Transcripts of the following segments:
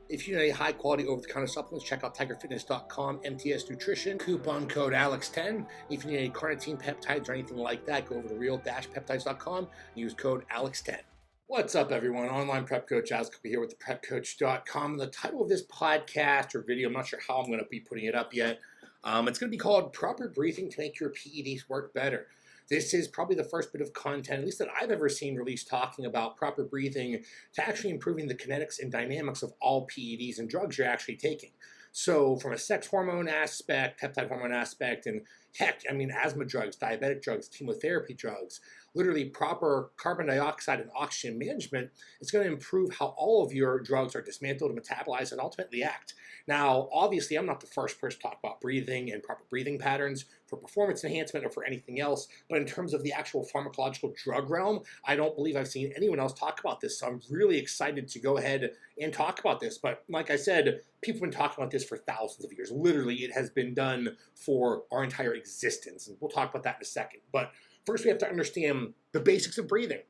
If you need high quality over-the-counter supplements, check out tigerfitness.com, MTS Nutrition, coupon code ALEX10. If you need any carnitine peptides or anything like that, go over to real-peptides.com and use code ALEX10. What's up, everyone? Online prep coach Alex here with the prepcoach.com. The title of this podcast or video, I'm not sure how I'm going to be putting it up yet. It's going to be called Proper Breathing to Make Your PEDs Work Better. This is probably the first bit of content, at least that I've ever seen released, talking about proper breathing to actually improving the kinetics and dynamics of all PEDs and drugs you're actually taking. So from a sex hormone aspect, peptide hormone aspect, and heck, I mean, asthma drugs, diabetic drugs, chemotherapy drugs, literally proper carbon dioxide and oxygen management, it's going to improve how all of your drugs are dismantled and metabolized and ultimately act. Now, obviously, I'm not the first person to talk about breathing and proper breathing patterns for performance enhancement or for anything else, but in terms of the actual pharmacological drug realm, I don't believe I've seen anyone else talk about this, so I'm really excited to go ahead and talk about this. But like I said, people have been talking about this for thousands of years. Literally, it has been done for our entire existence, and we'll talk about that in a second. But first, we have to understand the basics of breathing.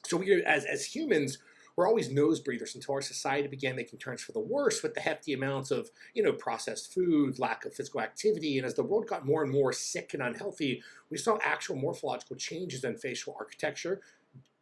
So we, as humans, we're always nose breathers until our society began making turns for the worse with the hefty amounts of, processed food, lack of physical activity. And as the world got more and more sick and unhealthy, we saw actual morphological changes in facial architecture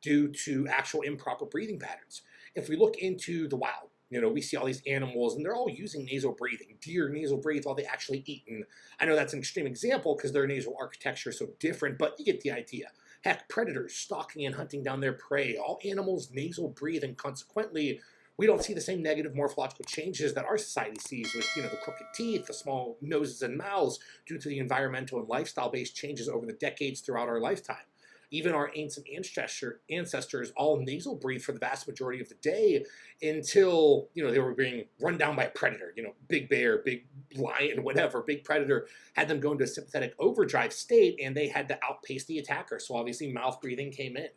due to actual improper breathing patterns. If we look into the wild, we see all these animals and they're all using nasal breathing. Deer nasal breathe while they actually eat. And I know that's an extreme example because their nasal architecture is so different, but you get the idea. Heck, predators stalking and hunting down their prey, all animals nasal breathe, and consequently, we don't see the same negative morphological changes that our society sees with, the crooked teeth, the small noses and mouths due to the environmental and lifestyle-based changes over the decades throughout our lifetime. Even our ancient ancestors all nasal breathed for the vast majority of the day until, they were being run down by a predator, big bear, big lion, whatever, big predator had them go into a sympathetic overdrive state and they had to outpace the attacker. So obviously mouth breathing came in.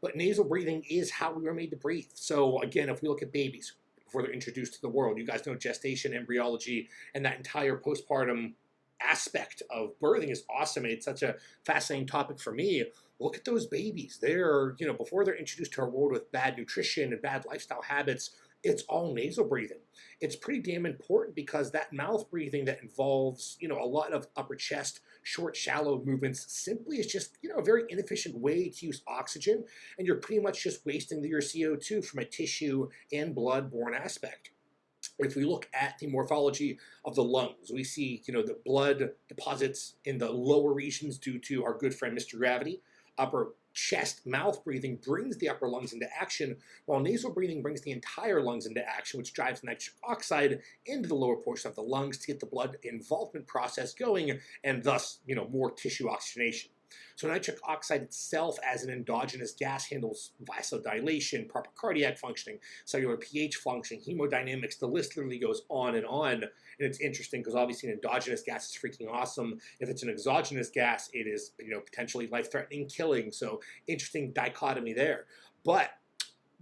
But nasal breathing is how we were made to breathe. So again, if we look at babies before they're introduced to the world, you guys know gestation, embryology, and that entire postpartum aspect of birthing is awesome. And it's such a fascinating topic for me. Look at those babies. They're, before they're introduced to our world with bad nutrition and bad lifestyle habits, it's all nasal breathing. It's pretty damn important because that mouth breathing that involves, a lot of upper chest, short, shallow movements simply is just, a very inefficient way to use oxygen. And you're pretty much just wasting your CO2 from a tissue and blood-borne aspect. If we look at the morphology of the lungs, we see, the blood deposits in the lower regions due to our good friend Mr. Gravity. Upper chest mouth breathing brings the upper lungs into action, while nasal breathing brings the entire lungs into action, which drives nitric oxide into the lower portion of the lungs to get the blood involvement process going, and thus, more tissue oxygenation. So nitric oxide itself as an endogenous gas handles vasodilation, proper cardiac functioning, cellular pH functioning, hemodynamics. The list literally goes on. And it's interesting because obviously an endogenous gas is freaking awesome. If it's an exogenous gas, it is, potentially life-threatening, killing. So interesting dichotomy there. But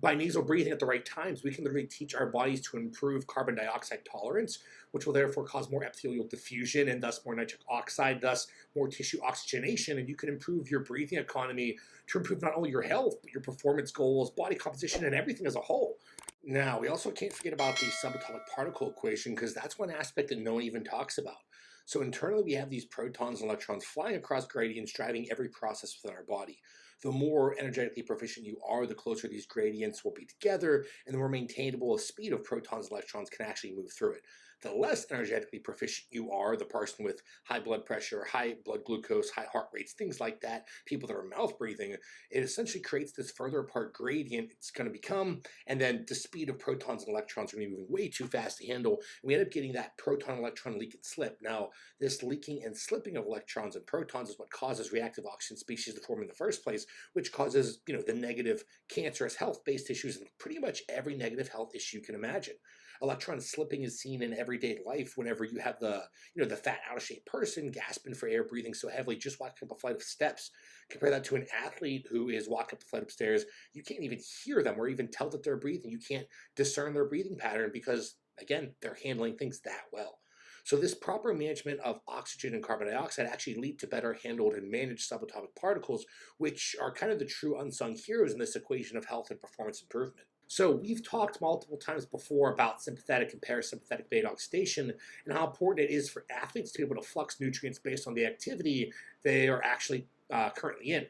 by nasal breathing at the right times, we can literally teach our bodies to improve carbon dioxide tolerance, which will therefore cause more epithelial diffusion and thus more nitric oxide, thus more tissue oxygenation, and you can improve your breathing economy to improve not only your health, but your performance goals, body composition, and everything as a whole. Now, we also can't forget about the subatomic particle equation because that's one aspect that no one even talks about. So internally, we have these protons and electrons flying across gradients, driving every process within our body. The more energetically proficient you are, the closer these gradients will be together, and the more maintainable a speed of protons and electrons can actually move through it. The less energetically proficient you are, the person with high blood pressure, high blood glucose, high heart rates, things like that, people that are mouth breathing, it essentially creates this further apart gradient it's going to become, and then the speed of protons and electrons are going to be moving way too fast to handle, and we end up getting that proton-electron leak and slip. Now, this leaking and slipping of electrons and protons is what causes reactive oxygen species to form in the first place, which causes, the negative cancerous health-based issues and pretty much every negative health issue you can imagine. Electron slipping is seen in everyday life whenever you have the fat, out-of-shape person gasping for air, breathing so heavily, just walking up a flight of steps. Compare that to an athlete who is walking up the flight of stairs. You can't even hear them or even tell that they're breathing. You can't discern their breathing pattern because, again, they're handling things that well. So this proper management of oxygen and carbon dioxide actually lead to better handled and managed subatomic particles, which are kind of the true unsung heroes in this equation of health and performance improvement. So we've talked multiple times before about sympathetic and parasympathetic beta oxidation and how important it is for athletes to be able to flux nutrients based on the activity they are actually currently in.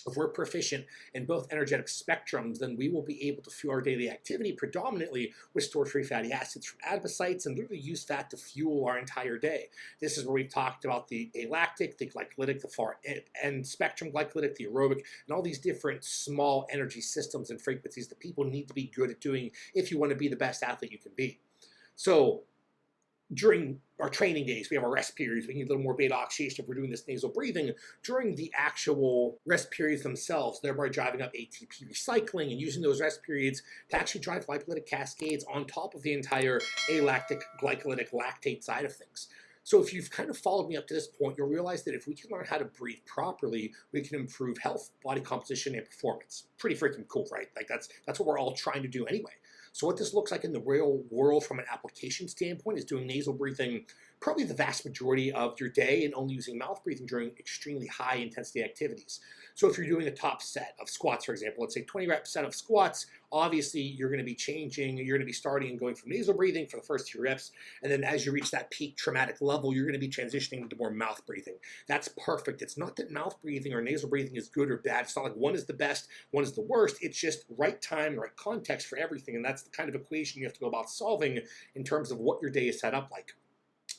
If we're proficient in both energetic spectrums, then we will be able to fuel our daily activity predominantly with stored-free fatty acids from adipocytes and literally use that to fuel our entire day. This is where we've talked about the alactic, the glycolytic, the far end spectrum glycolytic, the aerobic, and all these different small energy systems and frequencies that people need to be good at doing if you want to be the best athlete you can be. So during our training days, we have our rest periods. We need a little more beta oxidation if we're doing this nasal breathing during the actual rest periods themselves, thereby driving up ATP recycling and using those rest periods to actually drive lipolytic cascades on top of the entire alactic, glycolytic, lactate side of things. So if you've kind of followed me up to this point, you'll realize that if we can learn how to breathe properly, we can improve health, body composition, and performance. Pretty freaking cool, right? Like that's what we're all trying to do anyway. So what this looks like in the real world from an application standpoint is doing nasal breathing probably the vast majority of your day and only using mouth breathing during extremely high intensity activities. So if you're doing a top set of squats, for example, let's say 20 rep set of squats, obviously you're going to be changing, you're going to be starting and going from nasal breathing for the first few reps, and then as you reach that peak traumatic level, you're going to be transitioning into more mouth breathing. That's perfect. It's not that mouth breathing or nasal breathing is good or bad. It's not like one is the best, one is the worst. It's just right time, right context for everything, and that's the kind of equation you have to go about solving in terms of what your day is set up like.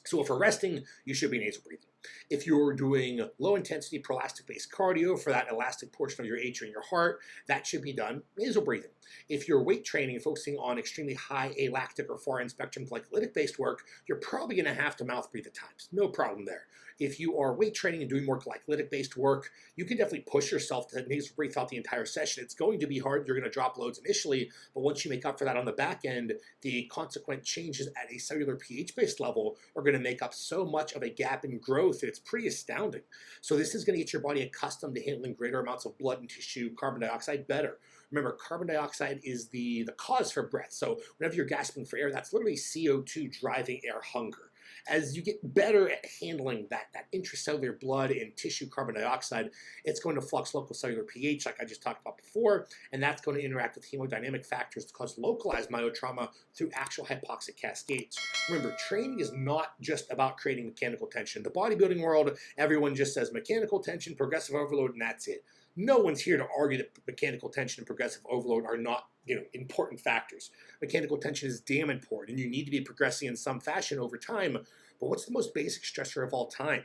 So if we're resting, you should be nasal breathing. If you're doing low intensity prolastic based cardio for that elastic portion of your atria and your heart, that should be done nasal breathing. If you're weight training and focusing on extremely high alactic or far end spectrum glycolytic based work, you're probably going to have to mouth breathe at times. No problem there. If you are weight training and doing more glycolytic based work, you can definitely push yourself to nasal breathe throughout the entire session. It's going to be hard. You're going to drop loads initially, but once you make up for that on the back end, the consequent changes at a cellular pH based level are going to make up so much of a gap in growth. It's pretty astounding. So this is going to get your body accustomed to handling greater amounts of blood and tissue carbon dioxide better. Remember, carbon dioxide is the cause for breath. So whenever you're gasping for air, that's literally CO2 driving air hunger. As you get better at handling that intracellular blood and tissue carbon dioxide, it's going to flux local cellular pH like I just talked about before, and that's going to interact with hemodynamic factors to cause localized myotrauma through actual hypoxic cascades. Remember, training is not just about creating mechanical tension. In the bodybuilding world, everyone just says mechanical tension, progressive overload, and that's it. No one's here to argue that mechanical tension and progressive overload are not, important factors. Mechanical tension is damn important, and you need to be progressing in some fashion over time. But what's the most basic stressor of all time?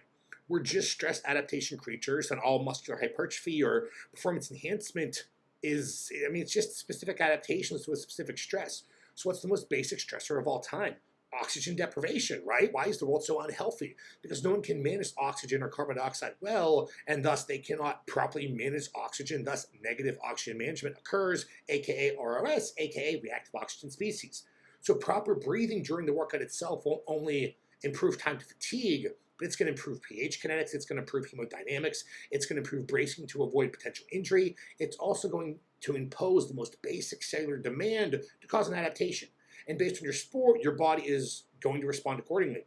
We're just stress adaptation creatures, and all muscular hypertrophy or performance enhancement is, it's just specific adaptations to a specific stress. So what's the most basic stressor of all time? Oxygen deprivation, right? Why is the world so unhealthy? Because no one can manage oxygen or carbon dioxide well, and thus they cannot properly manage oxygen. Thus, negative oxygen management occurs, aka ROS, aka reactive oxygen species. So proper breathing during the workout itself won't only improve time to fatigue, but it's going to improve pH kinetics, it's going to improve hemodynamics, it's going to improve bracing to avoid potential injury. It's also going to impose the most basic cellular demand to cause an adaptation. And based on your sport, your body is going to respond accordingly.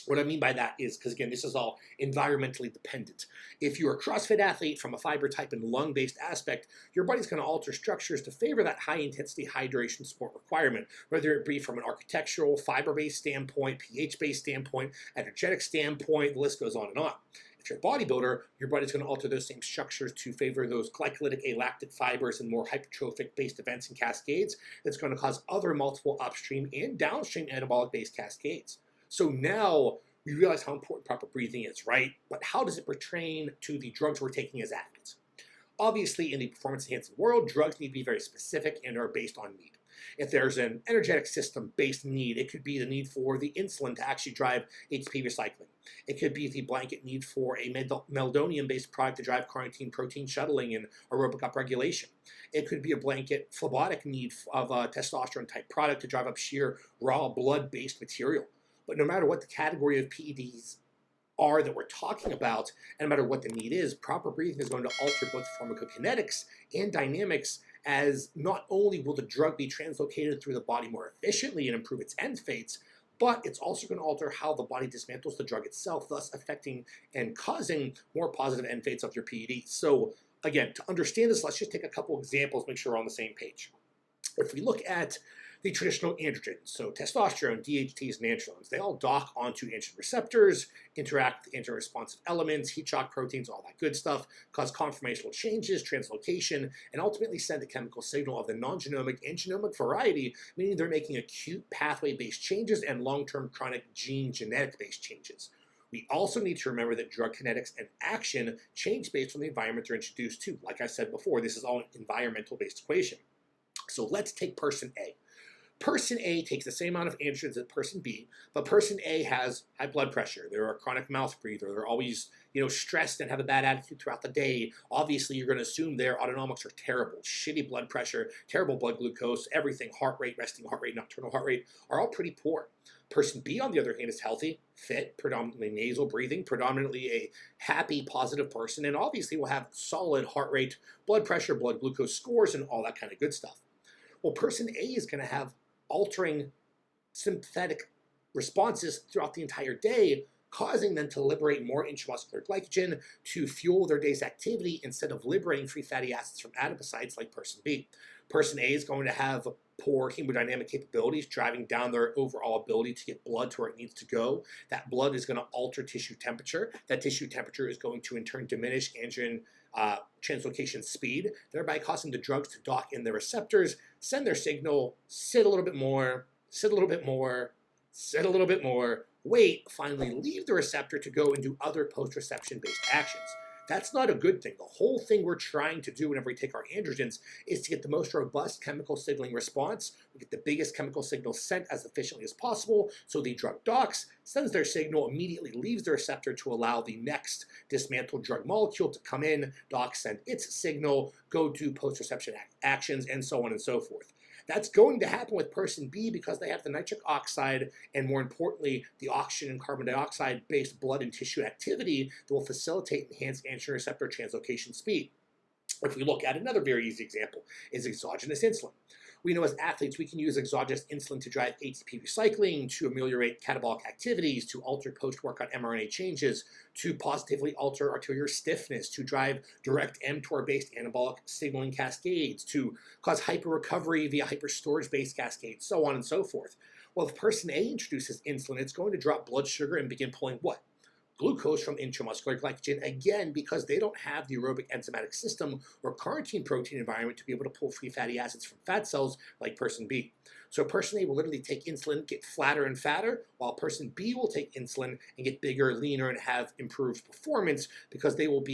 What I mean by that is, because again, this is all environmentally dependent. If you're a CrossFit athlete from a fiber type and lung-based aspect, your body's going to alter structures to favor that high-intensity, high-duration sport requirement, whether it be from an architectural, fiber-based standpoint, pH-based standpoint, energetic standpoint, the list goes on and on. If you're a bodybuilder, your body's going to alter those same structures to favor those glycolytic alactic fibers and more hypertrophic-based events and cascades that's going to cause other multiple upstream and downstream anabolic-based cascades. So now we realize how important proper breathing is, right? But how does it pertain to the drugs we're taking as athletes? Obviously, in the performance-enhancing world, drugs need to be very specific and are based on need. If there's an energetic system-based need, it could be the need for the insulin to actually drive ATP recycling. It could be the blanket need for a meldonium-based product to drive carnitine protein shuttling and aerobic upregulation. It could be a blanket phlebotic need of a testosterone-type product to drive up sheer raw blood-based material. But no matter what the category of PEDs are that we're talking about, and no matter what the need is, proper breathing is going to alter both pharmacokinetics and dynamics, as not only will the drug be translocated through the body more efficiently and improve its end fates, but it's also going to alter how the body dismantles the drug itself, thus affecting and causing more positive end fates of your PEDs. So again, to understand this, let's just take a couple examples, make sure we're on the same page. If we look at the traditional androgens, so testosterone, DHTs, and androgens, they all dock onto androgen receptors, interact with androgen-responsive elements, heat shock proteins, all that good stuff, cause conformational changes, translocation, and ultimately send a chemical signal of the non-genomic and genomic variety, meaning they're making acute pathway-based changes and long-term chronic gene genetic-based changes. We also need to remember that drug kinetics and action change based on the environment they're introduced to. Like I said before, this is all an environmental-based equation. So let's take person A. Person A takes the same amount of androgens as person B, but person A has high blood pressure. They're a chronic mouth breather. They're always, stressed and have a bad attitude throughout the day. Obviously, you're going to assume their autonomics are terrible. Shitty blood pressure, terrible blood glucose, everything, heart rate, resting heart rate, nocturnal heart rate, are all pretty poor. Person B, on the other hand, is healthy, fit, predominantly nasal breathing, predominantly a happy, positive person, and obviously will have solid heart rate, blood pressure, blood glucose scores, and all that kind of good stuff. Well, person A is going to have altering sympathetic responses throughout the entire day, causing them to liberate more intramuscular glycogen to fuel their day's activity instead of liberating free fatty acids from adipocytes like person B. Person A is going to have poor hemodynamic capabilities, driving down their overall ability to get blood to where it needs to go. That blood is going to alter tissue temperature. That tissue temperature is going to in turn diminish androgen translocation speed, thereby causing the drugs to dock in the receptors, send their signal, sit a little bit more, sit a little bit more, sit a little bit more, wait, finally leave the receptor to go and do other post-reception-based actions. That's not a good thing. The whole thing we're trying to do whenever we take our androgens is to get the most robust chemical signaling response. We get the biggest chemical signal sent as efficiently as possible, so the drug docks, sends their signal, immediately leaves the receptor to allow the next dismantled drug molecule to come in, dock, send its signal, go do post-reception actions, and so on and so forth. That's going to happen with person B because they have the nitric oxide and, more importantly, the oxygen and carbon dioxide-based blood and tissue activity that will facilitate enhanced androgen receptor translocation speed. If we look at another very easy example, is exogenous insulin. We know as athletes we can use exogenous insulin to drive ATP recycling, to ameliorate catabolic activities, to alter post-workout mRNA changes, to positively alter arterial stiffness, to drive direct mTOR-based anabolic signaling cascades, to cause hyper-recovery via hyper-storage-based cascades, so on and so forth. Well, if person A introduces insulin, it's going to drop blood sugar and begin pulling what? Glucose from intramuscular glycogen, again, because they don't have the aerobic enzymatic system or carnitine protein environment to be able to pull free fatty acids from fat cells like person B. So person A will literally take insulin, get flatter and fatter, while person B will take insulin and get bigger, leaner, and have improved performance because they will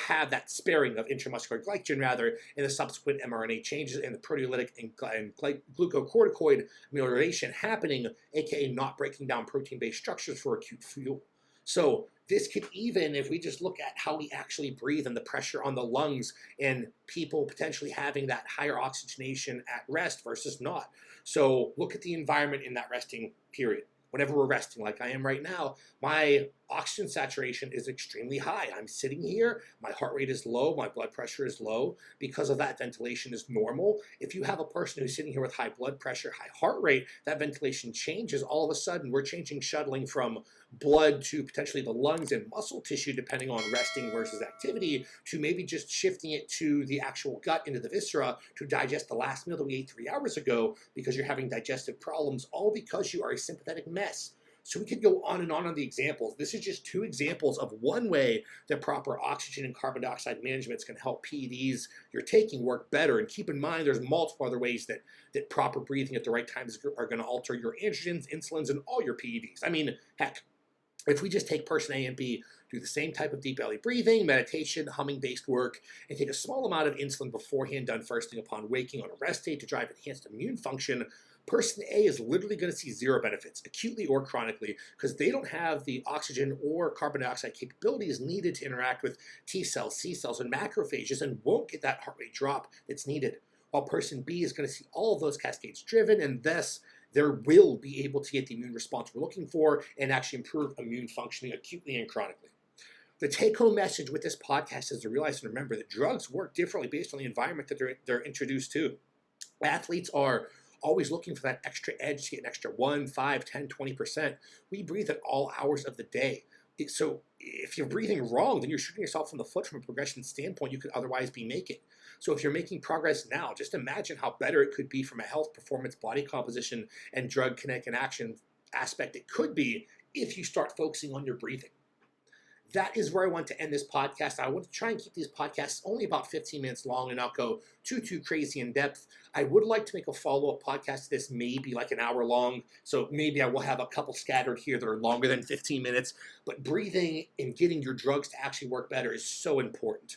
have that sparing of intramuscular glycogen rather in the subsequent mRNA changes and the proteolytic and glucocorticoid amelioration happening, aka not breaking down protein-based structures for acute fuel. So this could even, if we just look at how we actually breathe and the pressure on the lungs and people potentially having that higher oxygenation at rest versus not. So look at the environment in that resting period. Whenever we're resting, like I am right now, my oxygen saturation is extremely high. I'm sitting here, my heart rate is low, my blood pressure is low. Because of that, ventilation is normal. If you have a person who's sitting here with high blood pressure, high heart rate, that ventilation changes. All of a sudden, we're changing shuttling from blood to potentially the lungs and muscle tissue, depending on resting versus activity, to maybe just shifting it to the actual gut into the viscera to digest the last meal that we ate 3 hours ago because you're having digestive problems, all because you are a sympathetic mess. So we could go on the examples. This is just 2 examples of one way that proper oxygen and carbon dioxide management can help PEDs you're taking work better. And keep in mind, there's multiple other ways that proper breathing at the right times are going to alter your androgens, insulins, and all your PEDs. I mean, heck, if we just take person A and B, do the same type of deep belly breathing, meditation, humming-based work, and take a small amount of insulin beforehand done first thing upon waking on a rest state to drive enhanced immune function, person A is literally going to see 0 benefits, acutely or chronically, because they don't have the oxygen or carbon dioxide capabilities needed to interact with T cells, C cells, and macrophages, and won't get that heart rate drop that's needed. While person B is going to see all of those cascades driven, and thus there will be able to get the immune response we're looking for and actually improve immune functioning acutely and chronically. The take-home message with this podcast is to realize and remember that drugs work differently based on the environment that they're introduced to. Athletes are always looking for that extra edge to get an extra 1, 5, 10, 20%. We breathe at all hours of the day. So if you're breathing wrong, then you're shooting yourself in the foot from a progression standpoint you could otherwise be making. So if you're making progress now, just imagine how better it could be from a health, performance, body composition, and drug kinetic and action aspect it could be if you start focusing on your breathing. That is where I want to end this podcast. I want to try and keep these podcasts only about 15 minutes long and not go too crazy in depth. I would like to make a follow-up podcast to this, maybe like an hour long. So maybe I will have a couple scattered here that are longer than 15 minutes. But breathing and getting your drugs to actually work better is so important.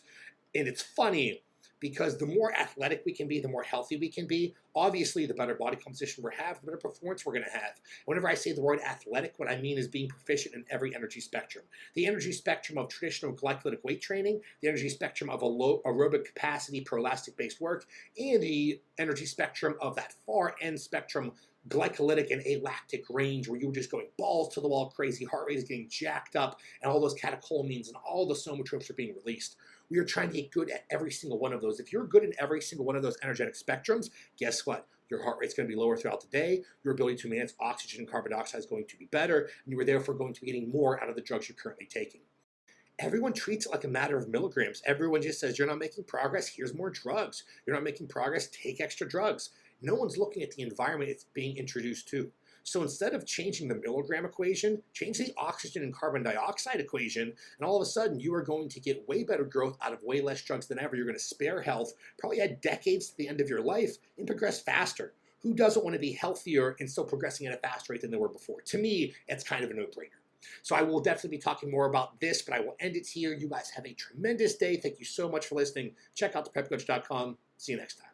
And it's funny because the more athletic we can be, the more healthy we can be. Obviously, the better body composition we have, the better performance we're going to have. Whenever I say the word athletic, what I mean is being proficient in every energy spectrum. The energy spectrum of traditional glycolytic weight training, the energy spectrum of a low aerobic capacity pro-elastic-based work, and the energy spectrum of that far end spectrum glycolytic and alactic range where you're just going balls to the wall crazy, heart rate is getting jacked up, and all those catecholamines and all the somatropes are being released. We are trying to get good at every single one of those. If you're good in every single one of those energetic spectrums, guess what? Your heart rate's going to be lower throughout the day. Your ability to manage oxygen and carbon dioxide is going to be better, and you are therefore going to be getting more out of the drugs you're currently taking. Everyone treats it like a matter of milligrams. Everyone just says, you're not making progress, here's more drugs. You're not making progress, take extra drugs. No one's looking at the environment it's being introduced to. So instead of changing the milligram equation, change the oxygen and carbon dioxide equation, and all of a sudden you are going to get way better growth out of way less drugs than ever. You're going to spare health, probably add decades to the end of your life, and progress faster. Who doesn't want to be healthier and still progressing at a faster rate than they were before? To me, it's kind of a no-brainer. So I will definitely be talking more about this, but I will end it here. You guys have a tremendous day. Thank you so much for listening. Check out thepepcoach.com. See you next time.